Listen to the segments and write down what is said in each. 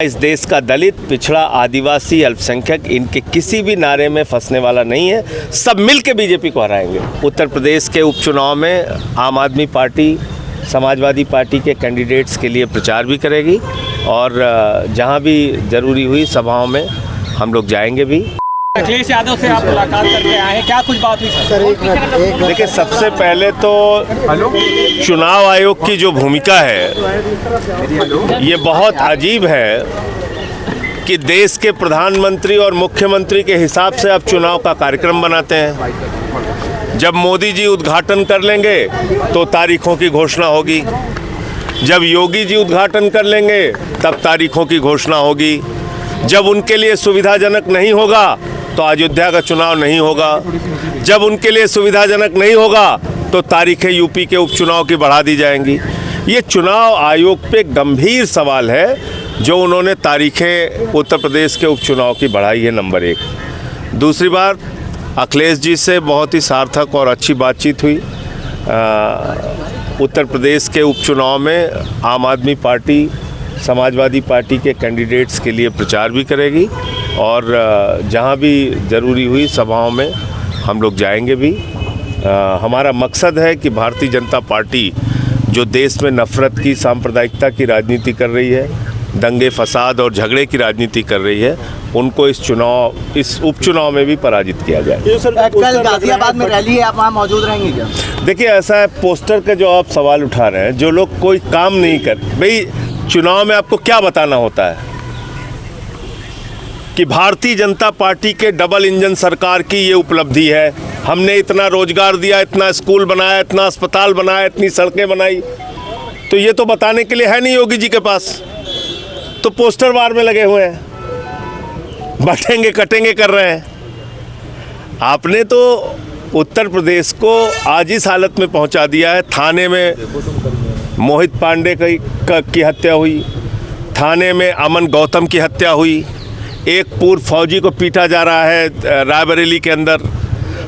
इस देश का दलित, पिछड़ा, आदिवासी, अल्पसंख्यक इनके किसी भी नारे में फंसने वाला नहीं है। सब मिल के बीजेपी को हराएंगे। उत्तर प्रदेश के उपचुनाव में आम आदमी पार्टी, समाजवादी पार्टी के कैंडिडेट्स के लिए प्रचार भी करेगी और जहां भी ज़रूरी हुई सभाओं में हम लोग जाएंगे भी। अखिलेश यादव से आप मुलाकात करके आए हैं, क्या कुछ बात हुई सर? देखिए, सबसे पहले तो चुनाव आयोग की जो भूमिका है ये बहुत अजीब है कि देश के प्रधानमंत्री और मुख्यमंत्री के हिसाब से आप चुनाव का कार्यक्रम बनाते हैं। जब मोदी जी उद्घाटन कर लेंगे तो तारीखों की घोषणा होगी, जब योगी जी उद्घाटन कर लेंगे तब तारीखों की घोषणा होगी, जब उनके लिए सुविधाजनक नहीं होगा तो अयोध्या का चुनाव नहीं होगा, जब उनके लिए सुविधाजनक नहीं होगा तो तारीखें यूपी के उपचुनाव की बढ़ा दी जाएंगी। ये चुनाव आयोग पे गंभीर सवाल है जो उन्होंने तारीखें उत्तर प्रदेश के उपचुनाव की बढ़ाई है, नंबर एक। दूसरी बार अखिलेश जी से बहुत ही सार्थक और अच्छी बातचीत हुई। उत्तर प्रदेश के उपचुनाव में आम आदमी पार्टी, समाजवादी पार्टी के कैंडिडेट्स के लिए प्रचार भी करेगी और जहां भी ज़रूरी हुई सभाओं में हम लोग जाएंगे भी। हमारा मकसद है कि भारतीय जनता पार्टी जो देश में नफ़रत की, सांप्रदायिकता की राजनीति कर रही है, दंगे फसाद और झगड़े की राजनीति कर रही है, उनको इस उपचुनाव में भी पराजित किया जाए। कल गाजियाबाद में रैली है, आप वहाँ मौजूद रहेंगे क्या? देखिए, ऐसा है, पोस्टर के जो आप सवाल उठा रहे हैं, जो लोग कोई काम नहीं कर, भाई चुनाव में आपको क्या बताना होता है कि भारतीय जनता पार्टी के डबल इंजन सरकार की ये उपलब्धि है, हमने इतना रोजगार दिया, इतना स्कूल बनाया, इतना अस्पताल बनाया, इतनी सड़कें बनाई, तो ये तो बताने के लिए है नहीं योगी जी के पास, तो पोस्टर वार में लगे हुए हैं, बटेंगे कटेंगे कर रहे हैं। आपने तो उत्तर प्रदेश को आज इस हालत में पहुंचा दिया है। थाने में मोहित पांडे की हत्या हुई, थाने में अमन गौतम की हत्या हुई, एक पूर्व फौजी को पीटा जा रहा है रायबरेली के अंदर,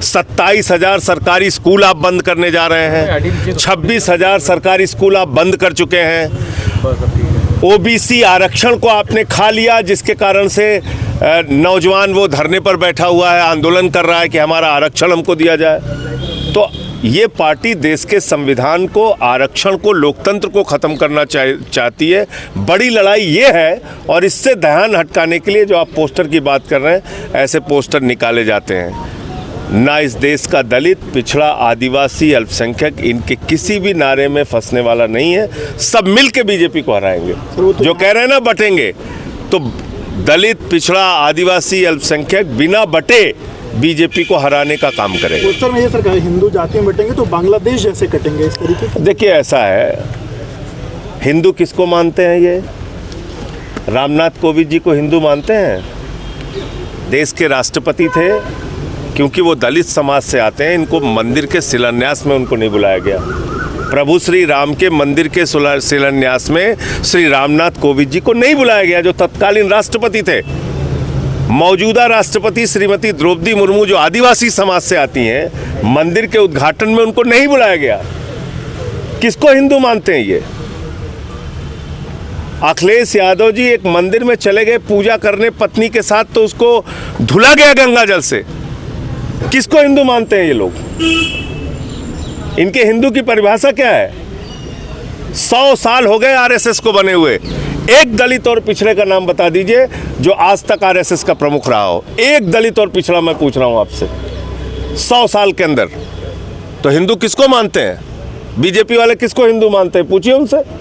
27,000 सरकारी स्कूल आप बंद करने जा रहे हैं, 26,000 सरकारी स्कूल आप बंद कर चुके हैं। ओबीसी आरक्षण को आपने खा लिया, जिसके कारण से नौजवान वो धरने पर बैठा हुआ है, आंदोलन कर रहा है कि हमारा आरक्षण हमको दिया जाए। तो ये पार्टी देश के संविधान को, आरक्षण को, लोकतंत्र को ख़त्म करना चाहती है। बड़ी लड़ाई ये है और इससे ध्यान हटकाने के लिए जो आप पोस्टर की बात कर रहे हैं, ऐसे पोस्टर निकाले जाते हैं। ना इस देश का दलित, पिछड़ा, आदिवासी, अल्पसंख्यक इनके किसी भी नारे में फंसने वाला नहीं है। सब मिल के बीजेपी को हराएंगे। जो कह रहे हैं ना बटेंगे, तो दलित, पिछड़ा, आदिवासी, अल्पसंख्यक बिना बटे बीजेपी को हराने का काम करेंगे। पोस्टर में ये सरकार हिंदू जाति में बटेंगे तो बांग्लादेश जैसे कटेंगे, इस तरीके से। देखिए, ऐसा है, हिंदू किसको मानते हैं? ये रामनाथ कोविंद जी को हिंदू मानते हैं? देश के राष्ट्रपति थे, क्योंकि वो दलित समाज से आते हैं, इनको मंदिर के शिलान्यास में उनको नहीं बुलाया गया। प्रभु श्री राम के मंदिर के शिलान्यास में श्री रामनाथ कोविंद जी को नहीं बुलाया गया, जो तत्कालीन राष्ट्रपति थे। मौजूदा राष्ट्रपति श्रीमती द्रौपदी मुर्मू जो आदिवासी समाज से आती हैं, मंदिर के उद्घाटन में उनको नहीं बुलाया गया। किसको हिंदू मानते हैं ये? अखिलेश यादव जी एक मंदिर में चले गए पूजा करने पत्नी के साथ, तो उसको धुला गया गंगा जल से। किसको हिंदू मानते हैं ये लोग? इनके हिंदू की परिभाषा क्या है? 100 साल हो गए आरएसएस को बने हुए। एक दलित और पिछड़े का नाम बता दीजिए जो आज तक आरएसएस का प्रमुख रहा हो। एक दलित और पिछड़ा मैं पूछ रहा हूं आपसे, 100 साल के अंदर। तो हिंदू किसको मानते हैं? बीजेपी वाले किसको हिंदू मानते हैं? पूछिए उनसे।